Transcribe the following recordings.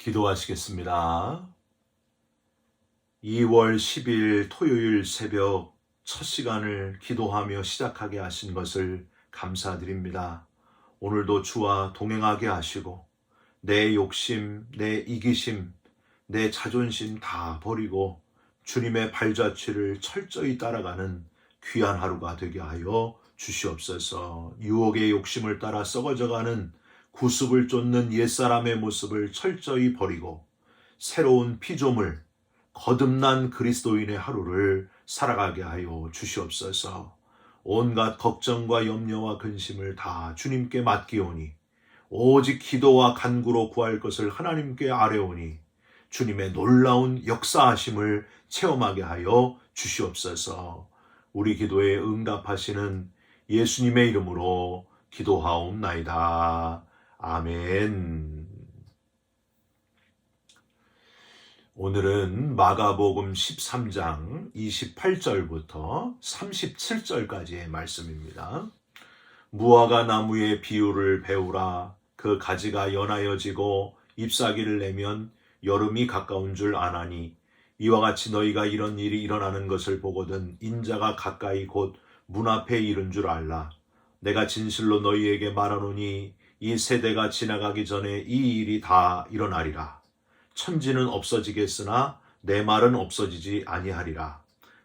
기도하시겠습니다. 2월 10일 토요일 새벽 첫 시간을 기도하며 시작하게 하신 것을 감사드립니다. 오늘도 주와 동행하게 하시고 내 욕심, 내 이기심, 내 자존심 다 버리고 주님의 발자취를 철저히 따라가는 귀한 하루가 되게 하여 주시옵소서. 유혹의 욕심을 따라 썩어져가는 구습을 쫓는 옛사람의 모습을 철저히 버리고 새로운 피조물, 거듭난 그리스도인의 하루를 살아가게 하여 주시옵소서. 온갖 걱정과 염려와 근심을 다 주님께 맡기오니 오직 기도와 간구로 구할 것을 하나님께 아뢰오니 주님의 놀라운 역사하심을 체험하게 하여 주시옵소서. 우리 기도에 응답하시는 예수님의 이름으로 기도하옵나이다. 아멘. 오늘은 마가복음 13장 28절부터 37절까지의 말씀입니다. 무화과 나무의 비유를 배우라. 그 가지가 연하여지고 잎사귀를 내면 여름이 가까운 줄 아나니 이와 같이 너희가 이런 일이 일어나는 것을 보거든 인자가 가까이 곧 문 앞에 이른 줄 알라. 내가 진실로 너희에게 말하노니 이 세대가 지나가기 전에 이 일이 다 일어나리라. 천지는 없어지겠으나 내 말은 없어지지 아니하리라.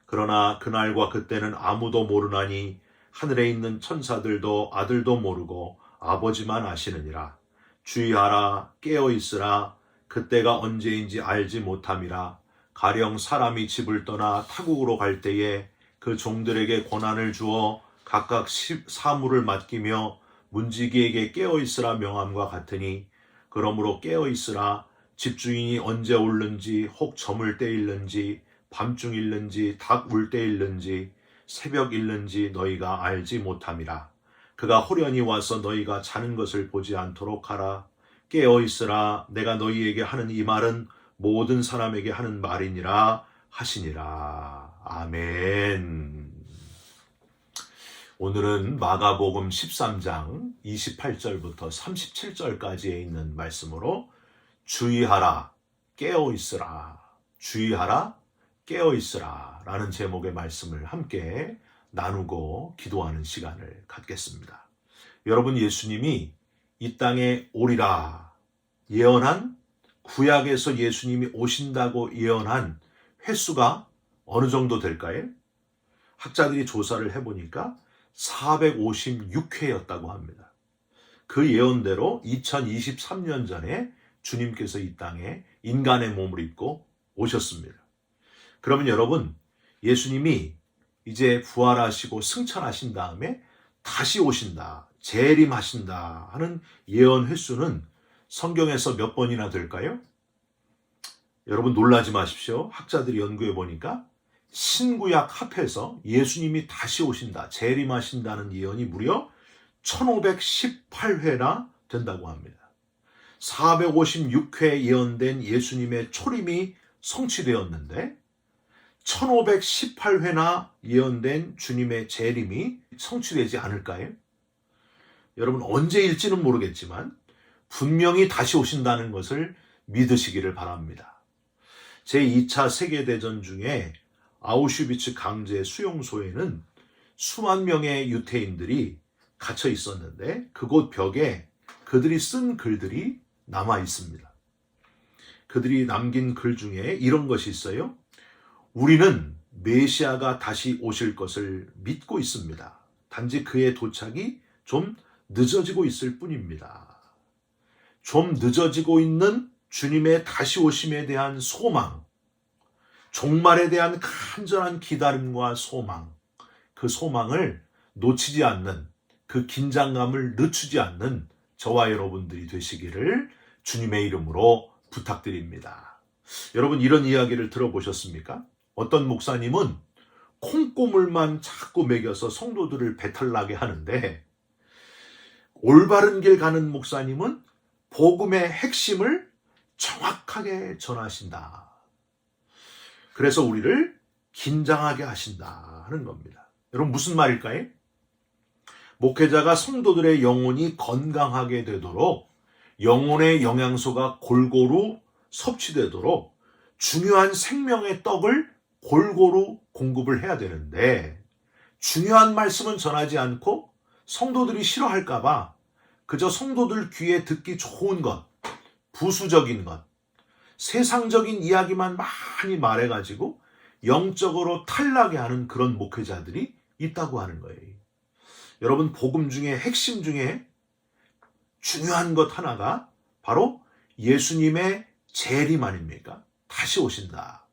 그러나 그날과 그때는 아무도 모르나니 하늘에 있는 천사들도 아들도 모르고 아버지만 아시느니라. 주의하라, 깨어있으라. 그때가 언제인지 알지 못함이라. 가령 사람이 집을 떠나 타국으로 갈 때에 그 종들에게 권한을 주어 각각 사물을 맡기며 문지기에게 깨어있으라 명함과 같으니 그러므로 깨어있으라. 집주인이 언제 올는지 혹 저물 때일는지 밤중일는지 닭 울 때일는지 새벽일는지 너희가 알지 못함이라. 그가 호련히 와서 너희가 자는 것을 보지 않도록 하라. 깨어있으라. 내가 너희에게 하는 이 말은 모든 사람에게 하는 말이니라 하시니라. 아멘. 오늘은 마가복음 13장 28절부터 37절까지에 있는 말씀으로 주의하라, 깨어있으라, 주의하라, 깨어있으라 라는 제목의 말씀을 함께 나누고 기도하는 시간을 갖겠습니다. 여러분, 예수님이 이 땅에 오리라 예언한, 구약에서 예수님이 오신다고 예언한 횟수가 어느 정도 될까요? 학자들이 조사를 해보니까 456회였다고 합니다. 그 예언대로 2023년 전에 주님께서 이 땅에 인간의 몸을 입고 오셨습니다. 그러면 여러분, 예수님이 이제 부활하시고 승천하신 다음에 다시 오신다, 재림하신다 하는 예언 횟수는 성경에서 몇 번이나 될까요? 여러분 놀라지 마십시오. 학자들이 연구해 보니까 신구약 합해서 예수님이 다시 오신다, 재림하신다는 예언이 무려 1518회나 된다고 합니다. 456회 예언된 예수님의 초림이 성취되었는데 1518회나 예언된 주님의 재림이 성취되지 않을까요? 여러분, 언제일지는 모르겠지만 분명히 다시 오신다는 것을 믿으시기를 바랍니다. 제2차 세계대전 중에 아우슈비츠 강제 수용소에는 수만 명의 유태인들이 갇혀 있었는데 그곳 벽에 그들이 쓴 글들이 남아 있습니다. 그들이 남긴 글 중에 이런 것이 있어요. 우리는 메시아가 다시 오실 것을 믿고 있습니다. 단지 그의 도착이 좀 늦어지고 있을 뿐입니다. 좀 늦어지고 있는 주님의 다시 오심에 대한 소망, 종말에 대한 간절한 기다림과 소망, 그 소망을 놓치지 않는, 그 긴장감을 늦추지 않는 저와 여러분들이 되시기를 주님의 이름으로 부탁드립니다. 여러분, 이런 이야기를 들어보셨습니까? 어떤 목사님은 콩고물만 자꾸 먹여서 성도들을 배탈나게 하는데 올바른 길 가는 목사님은 복음의 핵심을 정확하게 전하신다. 그래서 우리를 긴장하게 하신다 하는 겁니다. 여러분, 무슨 말일까요? 목회자가 성도들의 영혼이 건강하게 되도록 영혼의 영양소가 골고루 섭취되도록 중요한 생명의 떡을 골고루 공급을 해야 되는데, 중요한 말씀은 전하지 않고 성도들이 싫어할까봐 그저 성도들 귀에 듣기 좋은 것, 부수적인 것, 세상적인 이야기만 많이 말해가지고 영적으로 탈락해 하는 그런 목회자들이 있다고 하는 거예요. 여러분, 복음 중에 핵심 중에 중요한 것 하나가 바로 예수님의 재림 아닙니까? 다시 오신다.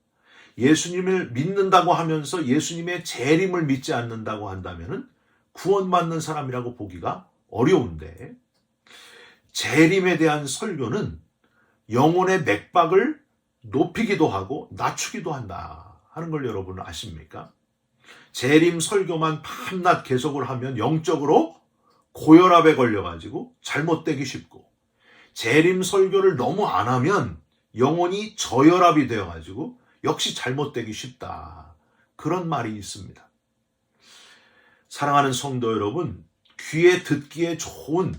예수님을 믿는다고 하면서 예수님의 재림을 믿지 않는다고 한다면 구원받는 사람이라고 보기가 어려운데, 재림에 대한 설교는 영혼의 맥박을 높이기도 하고 낮추기도 한다 하는 걸 여러분 아십니까? 재림 설교만 밤낮 계속을 하면 영적으로 고혈압에 걸려가지고 잘못되기 쉽고, 재림 설교를 너무 안 하면 영혼이 저혈압이 되어가지고 역시 잘못되기 쉽다. 그런 말이 있습니다. 사랑하는 성도 여러분, 귀에 듣기에 좋은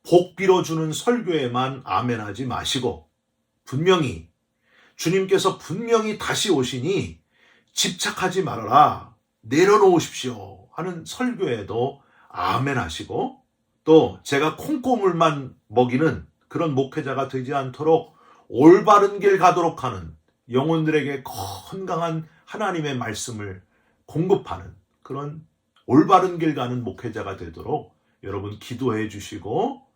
복 빌어주는 설교에만 아멘하지 마시고, 분명히 주님께서 분명히 다시 오시니 집착하지 말아라, 내려놓으십시오 하는 설교에도 아멘하시고, 또 제가 콩고물만 먹이는 그런 목회자가 되지 않도록 올바른 길 가도록 하는, 영혼들에게 건강한 하나님의 말씀을 공급하는 그런 올바른 길 가는 목회자가 되도록 여러분 기도해 주시고,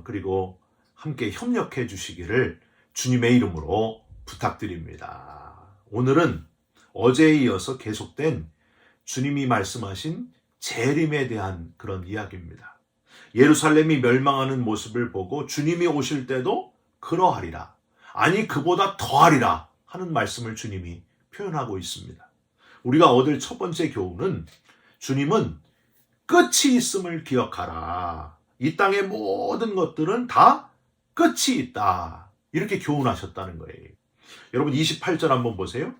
그리고 함께 협력해 주시기를 주님의 이름으로 부탁드립니다. 오늘은 어제에 이어서 계속된 주님이 말씀하신 재림에 대한 그런 이야기입니다. 예루살렘이 멸망하는 모습을 보고 주님이 오실 때도 그러하리라, 아니 그보다 더하리라 하는 말씀을 주님이 표현하고 있습니다. 우리가 얻을 첫 번째 교훈은, 주님은 끝이 있음을 기억하라. 이 땅의 모든 것들은 다 끝이 있다. 이렇게 교훈하셨다는 거예요. 여러분 28절 한번 보세요.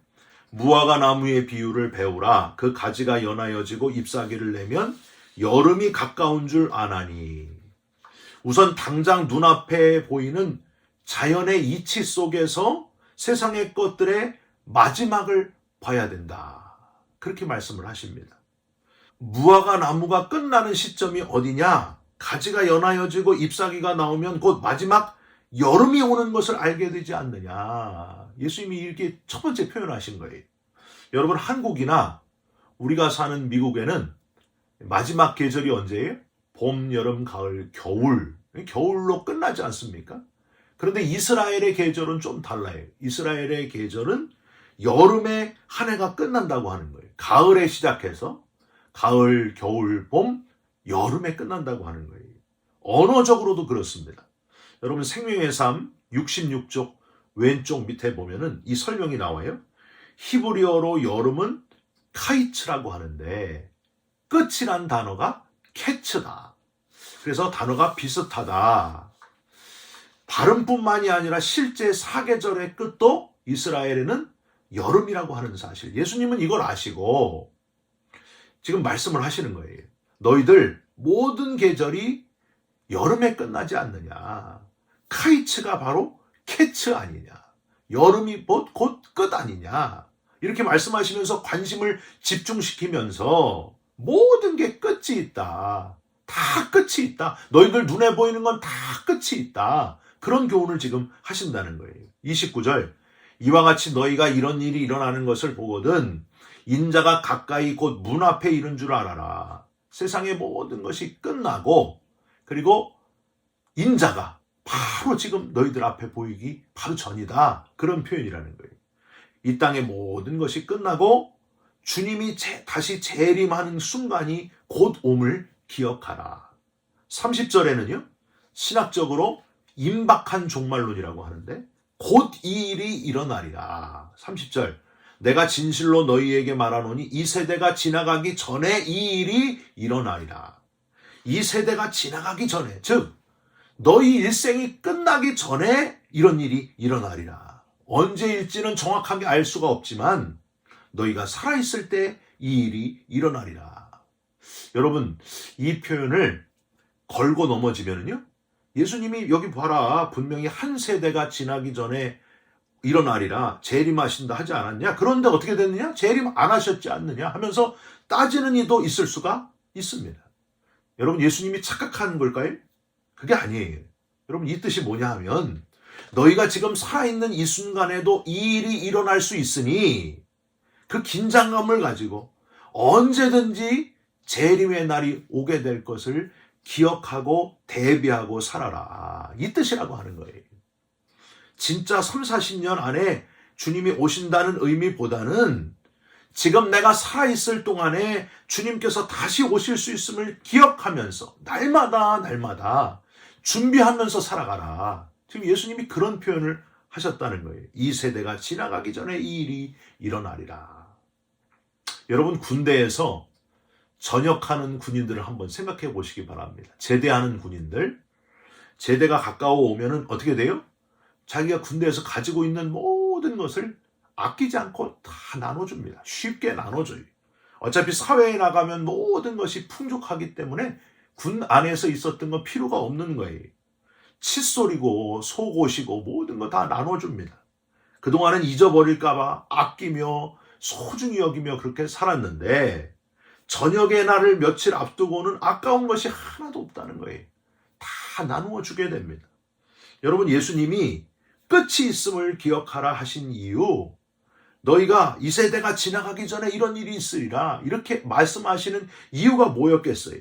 무화과 나무의 비유를 배우라. 그 가지가 연하여지고 잎사귀를 내면 여름이 가까운 줄 아나니. 우선 당장 눈앞에 보이는 자연의 이치 속에서 세상의 것들의 마지막을 봐야 된다. 그렇게 말씀을 하십니다. 무화과 나무가 끝나는 시점이 어디냐? 가지가 연하여지고 잎사귀가 나오면 곧 마지막 여름이 오는 것을 알게 되지 않느냐. 예수님이 이렇게 첫 번째 표현하신 거예요. 여러분, 한국이나 우리가 사는 미국에는 마지막 계절이 언제예요? 봄, 여름, 가을, 겨울. 겨울로 끝나지 않습니까? 그런데 이스라엘의 계절은 좀 달라요. 이스라엘의 계절은 여름에 한 해가 끝난다고 하는 거예요. 가을에 시작해서 가을, 겨울, 봄, 여름에 끝난다고 하는 거예요. 언어적으로도 그렇습니다. 여러분, 생명의 삶 66쪽 왼쪽 밑에 보면은 이 설명이 나와요. 히브리어로 여름은 카이츠라고 하는데 끝이란 단어가 캐츠다. 그래서 단어가 비슷하다. 발음뿐만이 아니라 실제 사계절의 끝도 이스라엘에는 여름이라고 하는 사실. 예수님은 이걸 아시고 지금 말씀을 하시는 거예요. 너희들 모든 계절이 여름에 끝나지 않느냐. 카이츠가 바로 캐츠 아니냐. 여름이 곧 끝 아니냐. 이렇게 말씀하시면서 관심을 집중시키면서 모든 게 끝이 있다. 다 끝이 있다. 너희들 눈에 보이는 건 다 끝이 있다. 그런 교훈을 지금 하신다는 거예요. 29절. 이와 같이 너희가 이런 일이 일어나는 것을 보거든 인자가 가까이 곧 문 앞에 이른 줄 알아라. 세상의 모든 것이 끝나고 그리고 인자가 바로 지금 너희들 앞에 보이기 바로 전이다. 그런 표현이라는 거예요. 이 땅의 모든 것이 끝나고 주님이 다시 재림하는 순간이 곧 옴을 기억하라. 30절에는요. 신학적으로 임박한 종말론이라고 하는데 곧 이 일이 일어나리라. 30절. 내가 진실로 너희에게 말하노니 이 세대가 지나가기 전에 이 일이 일어나리라. 이 세대가 지나가기 전에, 즉 너희 일생이 끝나기 전에 이런 일이 일어나리라. 언제일지는 정확하게 알 수가 없지만 너희가 살아있을 때 이 일이 일어나리라. 여러분, 이 표현을 걸고 넘어지면요, 예수님이 여기 봐라, 분명히 한 세대가 지나기 전에 일어나리라 재림하신다 하지 않았냐? 그런데 어떻게 됐느냐? 재림 안 하셨지 않느냐? 하면서 따지는 이도 있을 수가 있습니다. 여러분, 예수님이 착각하는 걸까요? 그게 아니에요. 여러분, 이 뜻이 뭐냐 하면 너희가 지금 살아있는 이 순간에도 이 일이 일어날 수 있으니 그 긴장감을 가지고 언제든지 재림의 날이 오게 될 것을 기억하고 대비하고 살아라. 이 뜻이라고 하는 거예요. 진짜 3, 40년 안에 주님이 오신다는 의미보다는 지금 내가 살아있을 동안에 주님께서 다시 오실 수 있음을 기억하면서 날마다 준비하면서 살아가라. 지금 예수님이 그런 표현을 하셨다는 거예요. 이 세대가 지나가기 전에 이 일이 일어나리라. 여러분, 군대에서 전역하는 군인들을 한번 생각해 보시기 바랍니다. 제대하는 군인들, 제대가 가까워 오면은 어떻게 돼요? 자기가 군대에서 가지고 있는 모든 것을 아끼지 않고 다 나눠줍니다. 쉽게 나눠줘요. 어차피 사회에 나가면 모든 것이 풍족하기 때문에 군 안에서 있었던 건 필요가 없는 거예요. 칫솔이고 속옷이고 모든 거 다 나눠줍니다. 그동안은 잊어버릴까봐 아끼며 소중히 여기며 그렇게 살았는데 저녁의 날을 며칠 앞두고는 아까운 것이 하나도 없다는 거예요. 다 나누어 주게 됩니다. 여러분, 예수님이 끝이 있음을 기억하라 하신 이유, 너희가 이 세대가 지나가기 전에 이런 일이 있으리라 이렇게 말씀하시는 이유가 뭐였겠어요?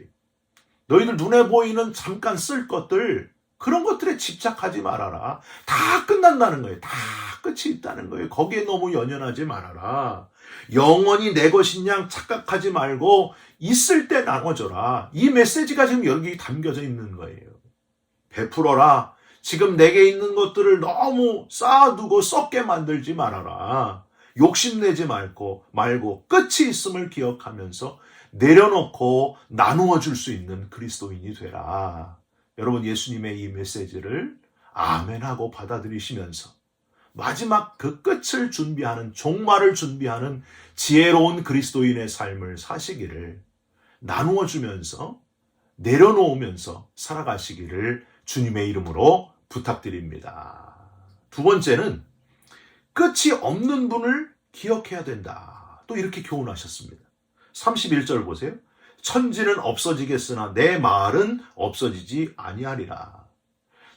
너희들 눈에 보이는 잠깐 쓸 것들, 그런 것들에 집착하지 말아라. 다 끝난다는 거예요. 다 끝이 있다는 거예요. 거기에 너무 연연하지 말아라. 영원히 내 것인 양 착각하지 말고 있을 때 나눠줘라. 이 메시지가 지금 여기 담겨져 있는 거예요. 베풀어라. 지금 내게 있는 것들을 너무 쌓아두고 썩게 만들지 말아라. 욕심내지 말고 끝이 있음을 기억하면서 내려놓고 나누어 줄 수 있는 그리스도인이 되라. 여러분, 예수님의 이 메시지를 아멘하고 받아들이시면서 마지막 그 끝을 준비하는, 종말을 준비하는 지혜로운 그리스도인의 삶을 사시기를, 나누어 주면서 내려놓으면서 살아가시기를 주님의 이름으로 부탁드립니다. 두 번째는 끝이 없는 분을 기억해야 된다. 또 이렇게 교훈하셨습니다. 31절 보세요. 천지는 없어지겠으나 내 말은 없어지지 아니하리라.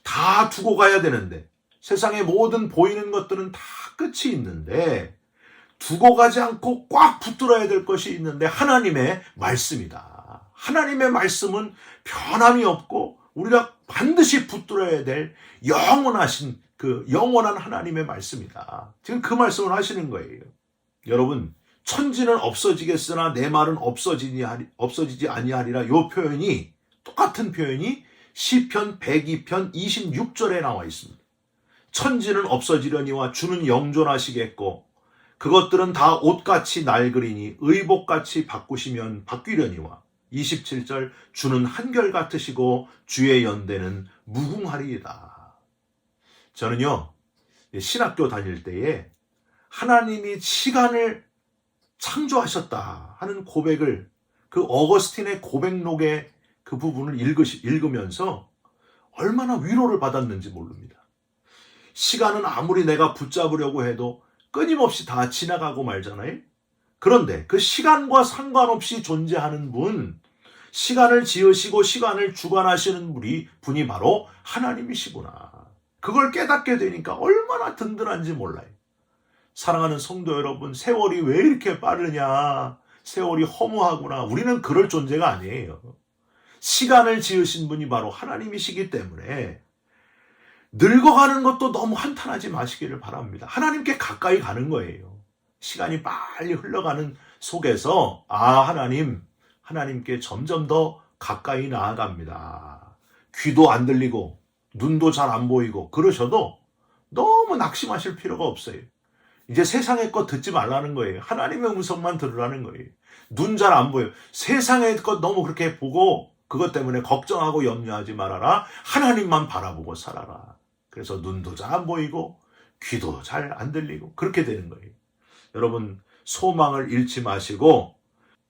다 두고 가야 되는데, 세상의 모든 보이는 것들은 다 끝이 있는데 두고 가지 않고 꽉 붙들어야 될 것이 있는데 하나님의 말씀이다. 하나님의 말씀은 변함이 없고 우리가 반드시 붙들어야 될 영원하신 그 영원한 하나님의 말씀이다. 지금 그 말씀을 하시는 거예요. 여러분, 천지는 없어지겠으나 내 말은 없어지지 아니하리라. 이 표현이, 똑같은 표현이 시편 102편 26절에 나와 있습니다. 천지는 없어지려니와 주는 영존하시겠고 그것들은 다 옷같이 낡으리니 의복같이 바꾸시면 바뀌려니와 27절 주는 한결같으시고 주의 연대는 무궁하리이다. 저는요, 신학교 다닐 때에 하나님이 시간을 창조하셨다 하는 고백을, 그 어거스틴의 고백록의 그 부분을 읽으면서 얼마나 위로를 받았는지 모릅니다. 시간은 아무리 내가 붙잡으려고 해도 끊임없이 다 지나가고 말잖아요. 그런데 그 시간과 상관없이 존재하는 분, 시간을 지으시고 시간을 주관하시는 분이 바로 하나님이시구나. 그걸 깨닫게 되니까 얼마나 든든한지 몰라요. 사랑하는 성도 여러분, 세월이 왜 이렇게 빠르냐, 세월이 허무하구나. 우리는 그럴 존재가 아니에요. 시간을 지으신 분이 바로 하나님이시기 때문에 늙어가는 것도 너무 한탄하지 마시기를 바랍니다. 하나님께 가까이 가는 거예요. 시간이 빨리 흘러가는 속에서 하나님께 점점 더 가까이 나아갑니다. 귀도 안 들리고 눈도 잘 안 보이고 그러셔도 너무 낙심하실 필요가 없어요. 이제 세상의 것 듣지 말라는 거예요. 하나님의 음성만 들으라는 거예요. 눈 잘 안 보여요. 세상의 것 너무 그렇게 보고 그것 때문에 걱정하고 염려하지 말아라. 하나님만 바라보고 살아라. 그래서 눈도 잘 안 보이고 귀도 잘 안 들리고 그렇게 되는 거예요. 여러분, 소망을 잃지 마시고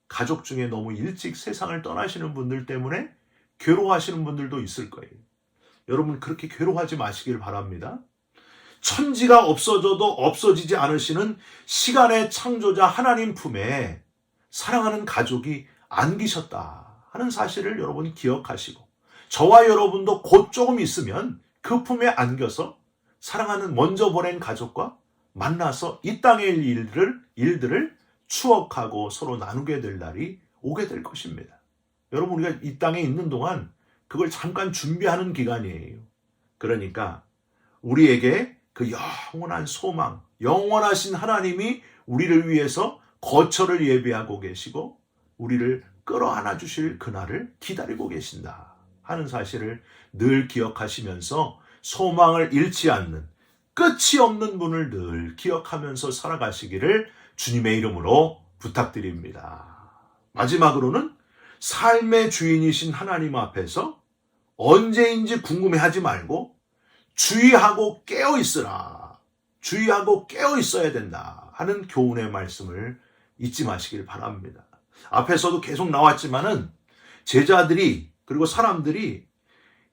가족 중에 너무 일찍 세상을 떠나시는 분들 때문에 괴로워하시는 분들도 있을 거예요. 여러분, 그렇게 괴로워하지 마시길 바랍니다. 천지가 없어져도 없어지지 않으시는 시간의 창조자 하나님 품에 사랑하는 가족이 안기셨다 하는 사실을 여러분 기억하시고, 저와 여러분도 곧 조금 있으면 그 품에 안겨서 사랑하는 먼저 보낸 가족과 만나서 이 땅의 일들을 추억하고 서로 나누게 될 날이 오게 될 것입니다. 여러분, 우리가 이 땅에 있는 동안 그걸 잠깐 준비하는 기간이에요. 그러니까 우리에게 그 영원한 소망, 영원하신 하나님이 우리를 위해서 거처를 예비하고 계시고 우리를 끌어안아 주실 그날을 기다리고 계신다 하는 사실을 늘 기억하시면서 소망을 잃지 않는 끝이 없는 분을 늘 기억하면서 살아가시기를 주님의 이름으로 부탁드립니다. 마지막으로는 삶의 주인이신 하나님 앞에서 언제인지 궁금해하지 말고 주의하고 깨어있으라. 주의하고 깨어있어야 된다 하는 교훈의 말씀을 잊지 마시길 바랍니다. 앞에서도 계속 나왔지만은 제자들이 그리고 사람들이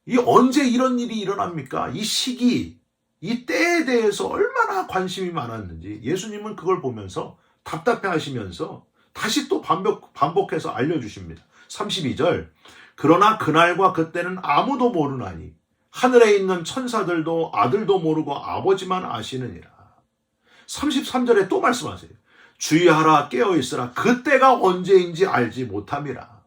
이 언제 이런 일이 일어납니까? 이 시기, 이 때에 대해서 얼마나 관심이 많았는지 예수님은 그걸 보면서 답답해 하시면서 다시 또 반복해서 알려주십니다. 32절, 그러나 그날과 그때는 아무도 모르나니 하늘에 있는 천사들도 아들도 모르고 아버지만 아시느니라. 33절에 또 말씀하세요. 주의하라, 깨어있으라. 그때가 언제인지 알지 못함이라.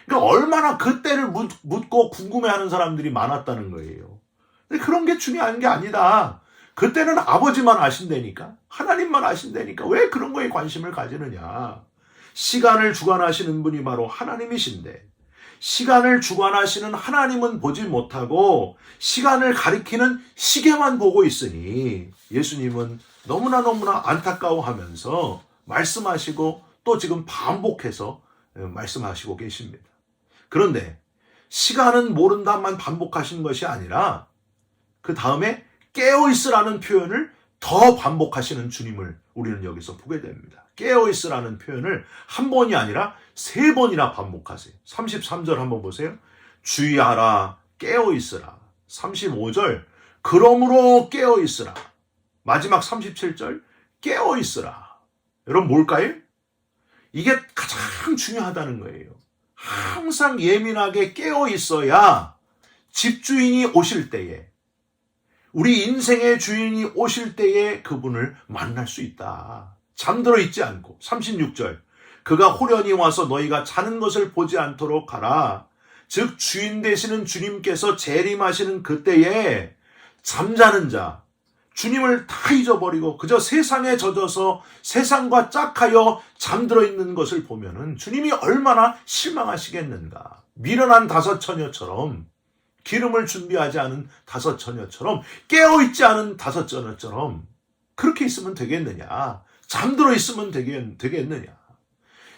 그러니까 얼마나 그때를 묻고 궁금해하는 사람들이 많았다는 거예요. 근데 그런 게 중요한 게 아니다. 그때는 아버지만 아신다니까, 하나님만 아신다니까 왜 그런 거에 관심을 가지느냐. 시간을 주관하시는 분이 바로 하나님이신데 시간을 주관하시는 하나님은 보지 못하고 시간을 가리키는 시계만 보고 있으니 예수님은 너무나 안타까워하면서 말씀하시고 또 지금 반복해서 말씀하시고 계십니다. 그런데 시간은 모른다만 반복하신 것이 아니라 그 다음에 깨어있으라는 표현을 더 반복하시는 주님을 우리는 여기서 보게 됩니다. 깨어있으라는 표현을 한 번이 아니라 3번이나 반복하세요. 33절 한번 보세요. 주의하라, 깨어있으라. 35절, 그러므로 깨어있으라. 마지막 37절, 깨어있으라. 여러분 뭘까요? 이게 가장 중요하다는 거예요. 항상 예민하게 깨어있어야 집주인이 오실 때에, 우리 인생의 주인이 오실 때에 그분을 만날 수 있다. 잠들어 있지 않고. 36절, 그가 호련히 와서 너희가 자는 것을 보지 않도록 하라. 즉 주인 되시는 주님께서 재림하시는 그때에 잠자는 자, 주님을 다 잊어버리고 그저 세상에 젖어서 세상과 짝하여 잠들어 있는 것을 보면은 주님이 얼마나 실망하시겠는가. 미련한 5 처녀처럼, 기름을 준비하지 않은 5 처녀처럼, 깨어있지 않은 5 처녀처럼 그렇게 있으면 되겠느냐. 잠들어 있으면 되겠느냐.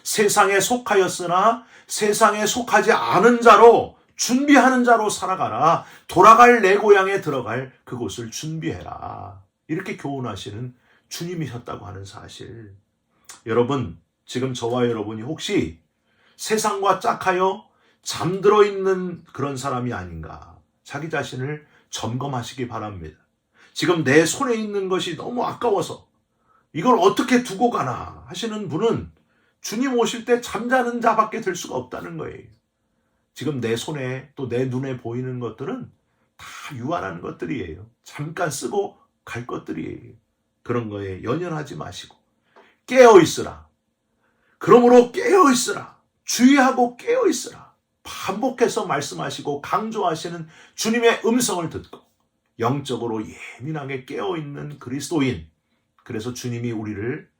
세상에 속하였으나 세상에 속하지 않은 자로, 준비하는 자로 살아가라. 돌아갈 내 고향에 들어갈 그곳을 준비해라. 이렇게 교훈하시는 주님이셨다고 하는 사실. 여러분, 지금 저와 여러분이 혹시 세상과 짝하여 잠들어 있는 그런 사람이 아닌가, 자기 자신을 점검하시기 바랍니다. 지금 내 손에 있는 것이 너무 아까워서 이걸 어떻게 두고 가나 하시는 분은 주님 오실 때 잠자는 자밖에 될 수가 없다는 거예요. 지금 내 손에 또 내 눈에 보이는 것들은 다 유한한 것들이에요. 잠깐 쓰고 갈 것들이에요. 그런 거에 연연하지 마시고 깨어있으라. 그러므로 깨어있으라. 주의하고 깨어있으라. 반복해서 말씀하시고 강조하시는 주님의 음성을 듣고 영적으로 예민하게 깨어있는 그리스도인, 그래서 주님이 우리를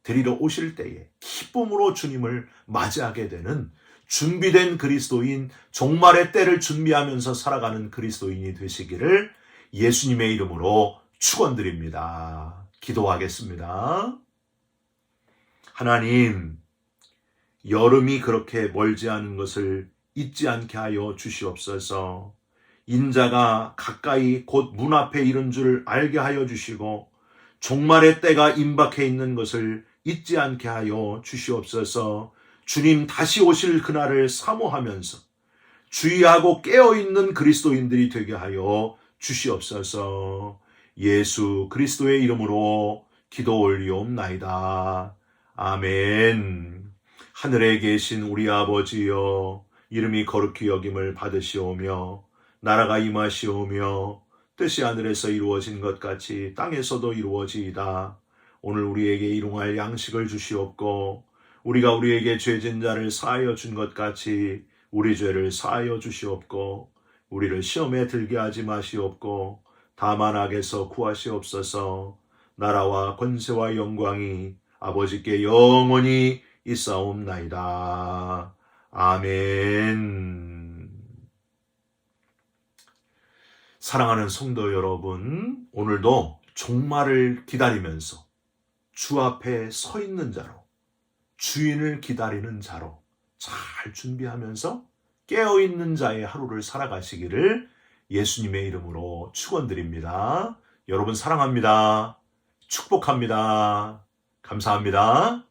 데리러 오실 때에 기쁨으로 주님을 맞이하게 되는 준비된 그리스도인, 종말의 때를 준비하면서 살아가는 그리스도인이 되시기를 예수님의 이름으로 축원드립니다. 기도하겠습니다. 하나님, 여름이 그렇게 멀지 않은 것을 잊지 않게 하여 주시옵소서. 인자가 가까이 곧 문 앞에 이른 줄 알게 하여 주시고 종말의 때가 임박해 있는 것을 잊지 않게 하여 주시옵소서. 주님 다시 오실 그날을 사모하면서 주의하고 깨어있는 그리스도인들이 되게 하여 주시옵소서. 예수 그리스도의 이름으로 기도 올리옵나이다. 아멘. 하늘에 계신 우리 아버지여, 이름이 거룩히 여김을 받으시오며 나라가 임하시오며 뜻이 하늘에서 이루어진 것 같이 땅에서도 이루어지이다. 오늘 우리에게 일용할 양식을 주시옵고 우리가 우리에게 죄진 자를 사하여 준 것 같이 우리 죄를 사하여 주시옵고 우리를 시험에 들게 하지 마시옵고 다만 악에서 구하시옵소서. 나라와 권세와 영광이 아버지께 영원히 있사옵나이다. 아멘. 사랑하는 성도 여러분, 오늘도 종말을 기다리면서 주 앞에 서 있는 자로, 주인을 기다리는 자로 잘 준비하면서 깨어있는 자의 하루를 살아가시기를 예수님의 이름으로 축원드립니다. 여러분 사랑합니다. 축복합니다. 감사합니다.